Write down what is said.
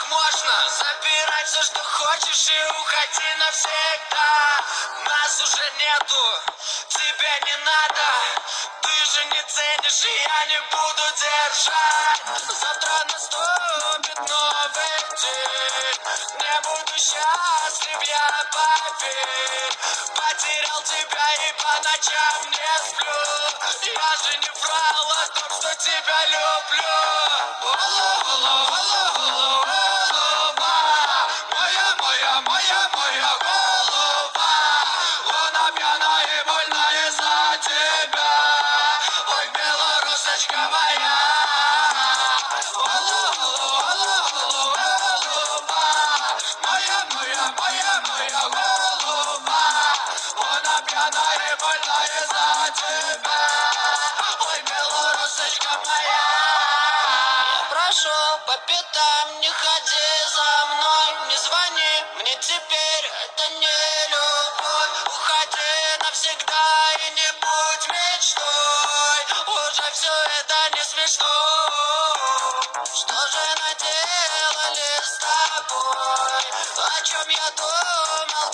как можно? Забирай все, что хочешь, и уходи навсегда. Нас уже нету, тебе не надо. Ты же не ценишь, и я не буду держать. Завтра наступит новый день. Не буду счастлив, я поверь. Потерял тебя и по ночам не сплю. Я же не врал о том, что тебя люблю. Голова, моя голова. Луна пьяная и больная за тебя. Ой, белорусочка моя. Голова, моя голова. Луна пьяная и больная за тебя. Ой, белорусочка моя. Прошу по пятам, не ходи за мной, не звони мне теперь, это не любовь. Уходи навсегда и не будь мечтой, уже все это не смешно. Что же наделали с тобой, о чем я думал,